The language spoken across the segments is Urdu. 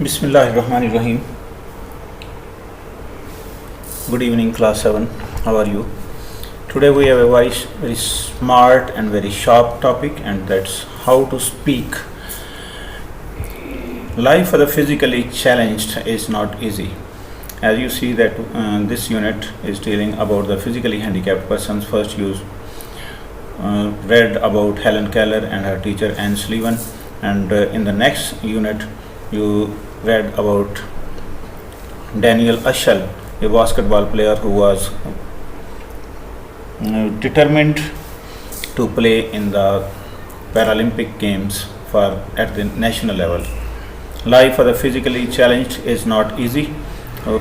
Bismillahirrahmanirrahim. Good evening, class 7. How are you? Today we have a very smart and very sharp topic, and that's how to speak. Life for the physically challenged is not easy. As you see that this unit is dealing about the physically handicapped persons. First you read about Helen Keller and her teacher Anne Sullivan, and in the next unit you read about Daniel Ushel, a basketball player who was determined to play in the Paralympic Games at the national level. Life for the physically challenged is not easy.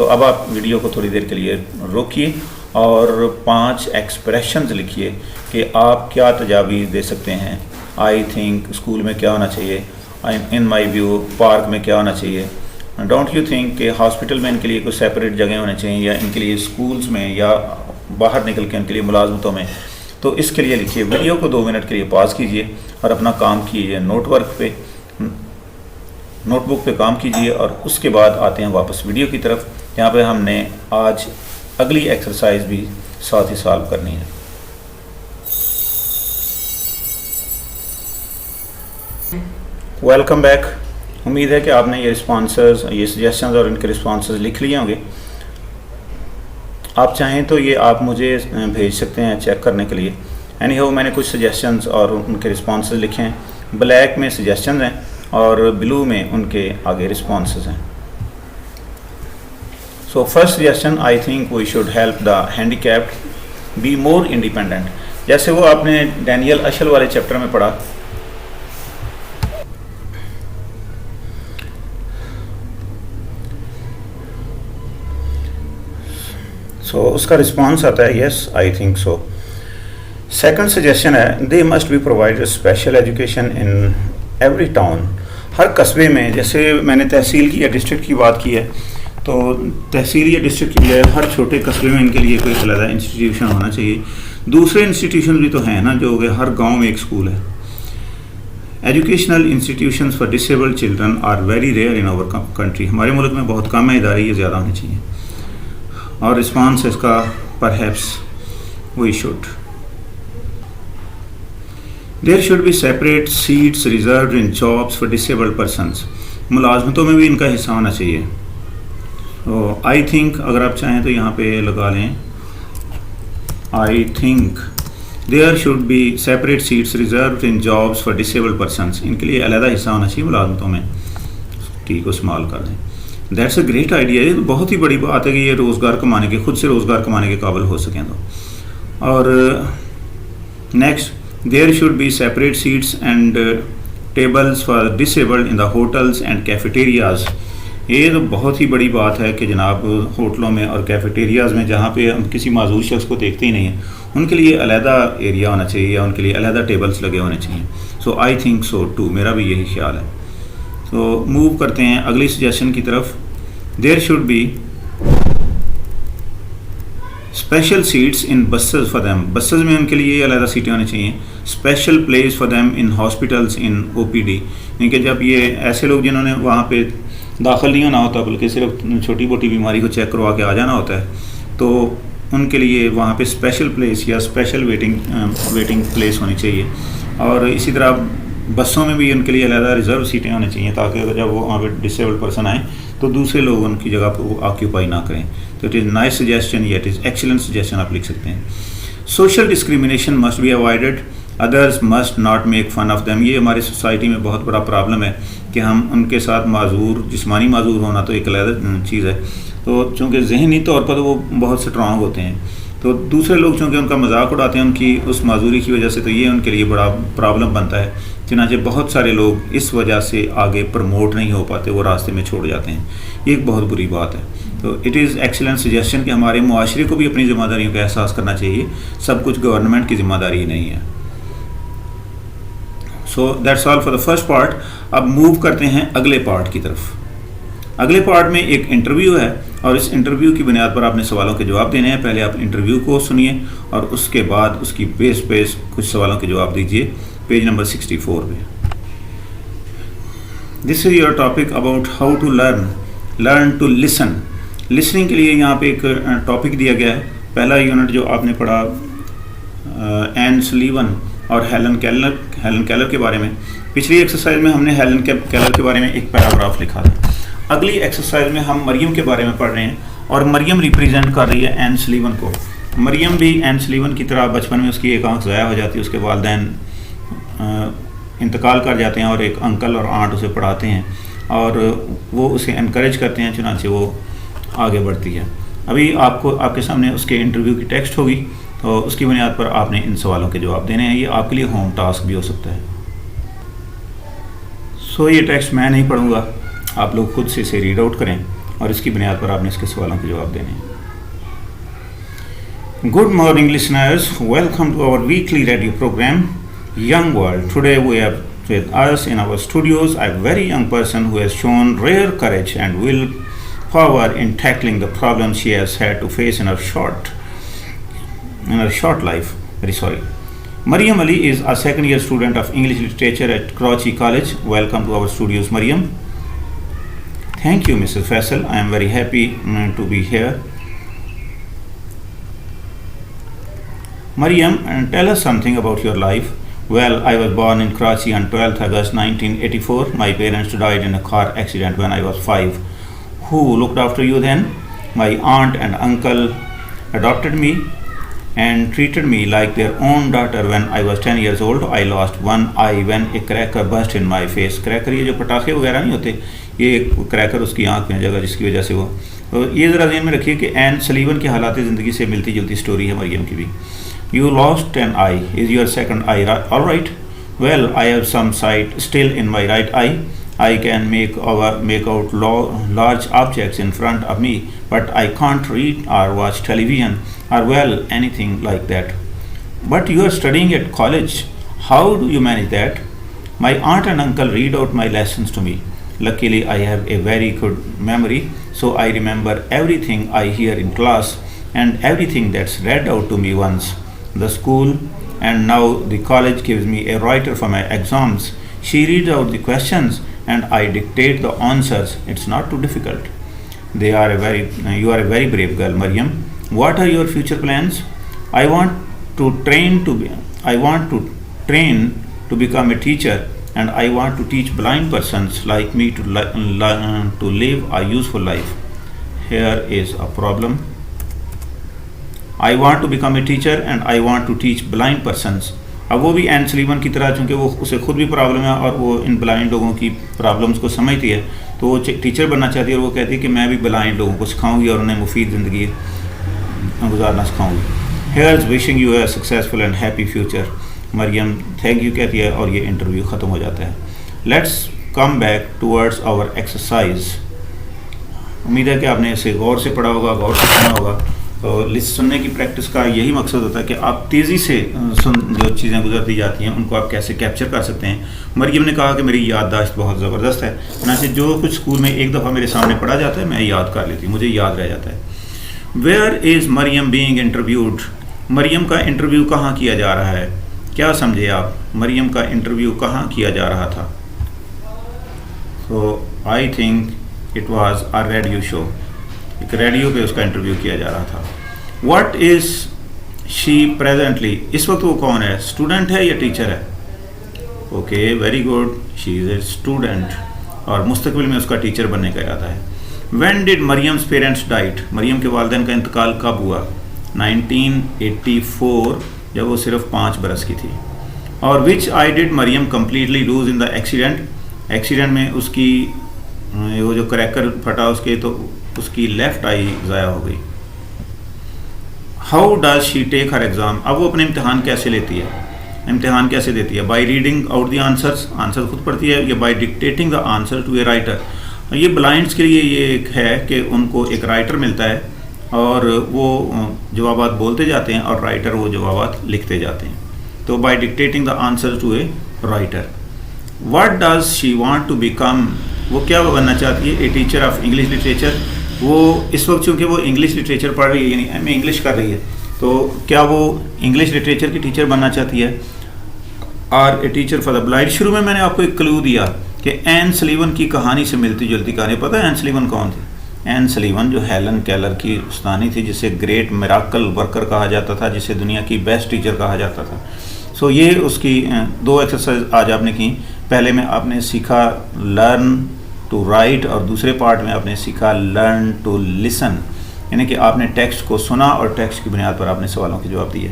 تو اب آپ ویڈیو کو تھوڑی دیر کے لیے روکیے اور 5 ایکسپریشنز لکھیے کہ آپ کیا تجاویز دے سکتے ہیں. آئی تھنک اسکول میں کیا ہونا چاہیے, ان مائی ویو پارک میں کیا ہونا چاہیے, ڈونٹ یو تھنک کہ ہاسپٹل میں ان کے لیے کوئی سیپریٹ جگہ ہونے چاہیے, یا ان کے لیے اسکولس میں یا باہر نکل کے ان کے لیے ملازمتوں میں. تو اس کے لیے لکھیے. ویڈیو کو 2 منٹ کے لیے پاز کیجئے اور اپنا کام کیجئے, نوٹ بک پہ کام کیجئے, اور اس کے بعد آتے ہیں واپس ویڈیو کی طرف. یہاں پہ ہم نے آج اگلی ایکسرسائز بھی ساتھ ہی سالو کرنی ہے. Welcome back. امید ہے کہ آپ نے یہ سجیشنز اور ان کے رسپانسز لکھ لیے ہوں گے. آپ چاہیں تو یہ آپ مجھے بھیج سکتے ہیں چیک کرنے کے لیے. اینی ہاؤ میں نے کچھ سجیشنز اور ان کے رسپانسز لکھے ہیں. بلیک میں سجیشنز ہیں اور بلو میں ان کے آگے رسپانسز ہیں. So first suggestion, I think we should help the handicapped be more independent. جیسے وہ آپ نے ڈینیل اشل والے چیپٹر میں پڑھا. سو اس کا رسپانس آتا ہے yes I think so. Second suggestion ہے, they must be provide special education in every town. ہر قصبے میں, جیسے میں نے تحصیل کی یا ڈسٹرکٹ کی بات کی ہے, تو تحصیل یا ڈسٹرکٹ کی بجائے ہر چھوٹے قصبے میں ان کے لیے کوئی علیحدہ انسٹیٹیوشن ہونا چاہیے. دوسرے انسٹیٹیوشن بھی تو ہیں نا, جو کہ ہر گاؤں میں ایک اسکول ہے. Educational institutions for disabled children are very rare in our country. ہمارے ملک میں بہت کم ہے ادارے, یہ زیادہ ہونے چاہیے. اور رسپانس اس کا perhaps we should. There should be separate seats reserved in jobs for disabled persons. ملازمتوں میں بھی ان کا حصہ ہونا چاہیے. تو آئی تھنک اگر آپ چاہیں تو یہاں پہ لگا لیں, I think there should be separate seats reserved in jobs for disabled persons. ان کے لیے علیحدہ حصہ ہونا چاہیے ملازمتوں میں. ٹھیک کو استعمال کر دیں. That's a great idea. یہ بہت ہی بڑی بات ہے کہ یہ روزگار کمانے کے, خود سے روزگار کمانے کے قابل ہو سکیں. تو اور next, there should be separate seats and tables for disabled in the hotels and cafeterias. یہ تو بہت ہی بڑی بات ہے کہ جناب ہوٹلوں میں اور کیفیٹیریاز میں, جہاں پہ ہم کسی معذور شخص کو دیکھتے ہی نہیں ہیں, ان کے لیے علیحدہ ایریا ہونا چاہیے یا ان کے لیے علیحدہ ٹیبلز لگے ہونے چاہیے. سو آئی تھنک سو ٹو, میرا بھی یہی خیال ہے. تو موو کرتے ہیں اگلی سجیشن کی طرف. There should be special seats in buses for them. Buses میں ان کے لیے علیحدہ سیٹیں ہونی چاہیے. Special place for them in hospitals in O P D. یعنی کہ جب یہ ایسے لوگ جنہوں نے وہاں پہ داخل نہیں ہونا ہوتا بلکہ صرف چھوٹی موٹی بیماری کو چیک کروا کے آ جانا ہوتا ہے, تو ان کے لیے وہاں پہ اسپیشل پلیس یا اسپیشل ویٹنگ پلیس ہونی چاہیے. اور اسی طرح بسوں میں بھی ان کے لیے علیحدہ ریزرو سیٹیں ہونی چاہیے, تاکہ جب وہ وہاں پہ ڈسیبلڈ پرسن آئیں تو دوسرے لوگ ان کی جگہ پہ وہ آکیوپائی نہ کریں. تو اٹ از نائس سجیشن یا اٹ از ایکسیلنٹ سجیشن آپ لکھ سکتے ہیں. Social discrimination must be avoided, others must not make fun of them. یہ ہماری سوسائٹی میں بہت بڑا پرابلم ہے کہ ہم ان کے ساتھ معذور, جسمانی معذور ہونا تو ایک علیحدہ چیز ہے, تو چونکہ ذہنی طور پر وہ بہت اسٹرانگ ہوتے ہیں, تو دوسرے لوگ چونکہ ان کا مذاق اڑاتے ہیں ان کی اس معذوری کی وجہ سے, تو یہ ان کے لیے بڑا پرابلم بنتا ہے. چنانچہ بہت سارے لوگ اس وجہ سے آگے پروموٹ نہیں ہو پاتے, وہ راستے میں چھوڑ جاتے ہیں. یہ ایک بہت بری بات ہے. تو اٹ از ایکسیلنٹ سجیشن کہ ہمارے معاشرے کو بھی اپنی ذمہ داریوں کا احساس کرنا چاہیے. سب کچھ گورنمنٹ کی ذمہ داری ہی نہیں ہے. So that's all for the first part. اب موو کرتے ہیں اگلے پارٹ کی طرف. اگلے پارٹ میں ایک انٹرویو ہے, اور اس انٹرویو کی بنیاد پر آپ نے سوالوں کے جواب دینے ہیں. پہلے آپ انٹرویو کو سنیے اور اس کے بعد اس کی بیس کچھ سوالوں کے جواب دیجیے. پیج نمبر 64 پہ. This is your topic about how to learn to listen. Listening کے لیے یہاں پہ ایک ٹاپک دیا گیا ہے. پہلا یونٹ جو آپ نے پڑھا این سلیون اور ہیلن کیلر کے بارے میں. پچھلی ایکسرسائز میں ہم نے ہیلن کیلر کے بارے میں ایک پیراگراف لکھا تھا. اگلی ایکسرسائز میں ہم مریم کے بارے میں پڑھ رہے ہیں, اور مریم ریپریزنٹ کر رہی ہے این سلیون کو. مریم بھی این سلیون کی طرح بچپن میں اس کی ایک آنکھ ضائع ہو جاتی ہے, اس کے والدین انتقال کر جاتے ہیں, اور ایک انکل اور آنٹ اسے پڑھاتے ہیں اور وہ اسے انکریج کرتے ہیں, چنانچہ وہ آگے بڑھتی ہے. ابھی آپ کے سامنے اس کے انٹرویو کی ٹیکسٹ ہوگی, تو اس کی بنیاد پر آپ نے ان سوالوں کے جواب دینے ہیں. یہ آپ کے لیے ہوم ٹاسک بھی ہو سکتا ہے. سو یہ ٹیکسٹ میں نہیں پڑھوں گا, آپ لوگ خود سے اسے ریڈ آؤٹ کریں اور اس کی بنیاد پر آپ نے اس کے سوالوں کے جواب دینے ہیں. Good morning listeners, welcome to our weekly radio program Young World. Today we have with us in our studios a very young person who has shown rare courage and willpower in tackling the problems she has had to face in her short life. Maryam Ali is a second year student of English literature at Karachi College. Welcome to our studios, Maryam. Thank you, Mrs. Faisal. I am very happy to be here. Maryam, tell us something about your life. Well, I was born in Karachi on 12th August 1984. My parents died in a car accident when I was 5. Who looked after you then? My aunt and uncle adopted me and treated me like their own daughter. When I was 10 years old, I lost one eye when a cracker burst in my face. Cracker یہ جو پٹاخے وغیرہ نہیں ہوتے, یہ کریکر اس کی آنکھ میں جگہ جس کی وجہ سے وہ, یہ ذرا ذہن میں رکھیے کہ این سلیون کی حالات زندگی سے ملتی جلتی سٹوری ہے مریم کی بھی. You lost an eye. Is your second eye all right? Well, I have some sight still in my right eye. I can make out large objects in front of me, but I can't read or watch television or anything like that. But you are studying at college. How do you manage that? My aunt and uncle read out my lessons to me. Luckily, I have a very good memory, so I remember everything I hear in class and everything that's read out to me once. The school and now the college gives me a writer for my exams. She reads out the questions and I dictate the answers. It's not too difficult. You are a very brave girl, Maryam. What are your future plans? I want to train to become a teacher, and I want to teach blind persons like me to live a useful life. Here is a problem. I want to become a teacher and I want to teach blind persons. اب وہ بھی این سلیون کی طرح, چونکہ وہ اسے خود بھی پرابلم ہے اور وہ ان بلائنڈ لوگوں کی پرابلمس کو سمجھتی ہے, تو وہ ٹیچر بننا چاہتی ہے, اور وہ کہتی ہے کہ میں بھی بلائنڈ لوگوں کو سکھاؤں گی اور انہیں مفید زندگی گزارنا سکھاؤں گی. Here's wishing you a successful and happy future. Maryam thank you کہتی ہے اور یہ انٹرویو ختم ہو جاتا ہے. Let's come back towards our exercise. امید ہے کہ آپ نے اسے غور سے پڑھا ہوگا, غور سے سنا ہوگا. تو لسٹ سننے کی پریکٹس کا یہی مقصد ہوتا ہے کہ آپ تیزی سے جو چیزیں گزرتی جاتی ہیں ان کو آپ کیسے کیپچر کر سکتے ہیں. مریم نے کہا کہ میری یادداشت بہت زبردست ہے, چنانچہ جو کچھ اسکول میں ایک دفعہ میرے سامنے پڑھا جاتا ہے میں یاد کر لیتی ہوں, مجھے یاد رہ جاتا ہے. Where is Maryam being interviewed. Maryam کا انٹرویو کہاں کیا جا رہا ہے؟ کیا سمجھے آپ, مریم کا انٹرویو کہاں کیا جا رہا تھا؟ تو I think it was a radio show. ایک ریڈیو پہ اس کا انٹرویو کیا جا رہا تھا. What is she presently. اس وقت وہ کون ہے, اسٹوڈنٹ ہے یا ٹیچر ہے؟ Okay, very good, she is a student اور مستقبل میں اس کا ٹیچر بننے کا ارادہ ہے. When did Maryam's parents died. Maryam کے والدین کا انتقال کب ہوا؟ 1984, جب وہ صرف 5 برس کی تھی. اور وچ آئی ڈڈ مریم کمپلیٹلی لوز ان دا ایکسیڈنٹ. ایکسیڈنٹ میں اس کی وہ جو کریکر پھٹا اس کے, تو اس کی لیفٹ آئی ضائع ہو گئی. How does she take Hare exam. اب وہ اپنے امتحان کیسے لیتی ہے, امتحان کیسے دیتی ہے؟ By reading out the answers. Answer خود پڑھتی ہے, یا by dictating the answer to a writer. یہ بلائنڈس کے لیے یہ ایک ہے کہ ان کو ایک رائٹر ملتا ہے اور وہ جوابات بولتے جاتے ہیں اور رائٹر وہ جوابات لکھتے جاتے ہیں. تو by dictating the answer to a writer. What does she want to become. وہ کیا بننا چاہتی ہے؟ A teacher of English literature. وہ اس وقت چونکہ وہ انگلش لٹریچر پڑھ رہی ہے, یعنی ایم اے انگلش کر رہی ہے, تو کیا وہ انگلش لٹریچر کی ٹیچر بننا چاہتی ہے؟ اور a teacher for the blind. شروع میں نے آپ کو ایک کلو دیا کہ این سلیون کی کہانی سے ملتی جلتی کہانی. پتہ ہے این سلیون کون تھی؟ این سلیون جو ہیلن کیلر کی استانی تھی, جسے گریٹ میراکل ورکر کہا جاتا تھا, جسے دنیا کی بیسٹ ٹیچر کہا جاتا تھا. سو یہ اس کی 2 ایکسرسائز آج آپ نے کی. پہلے میں آپ نے سیکھا لرن ٹو رائٹ, اور دوسرے پارٹ میں آپ نے سیکھا لرن ٹو لسن, یعنی کہ آپ نے ٹیکسٹ کو سنا اور ٹیکسٹ کی بنیاد پر آپ نے سوالوں کے جواب دیے.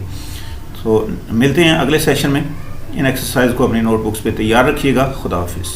تو ملتے ہیں اگلے سیشن میں. ان ایکسرسائز کو اپنی نوٹ بکس پہ تیار رکھیے گا. خدا حافظ.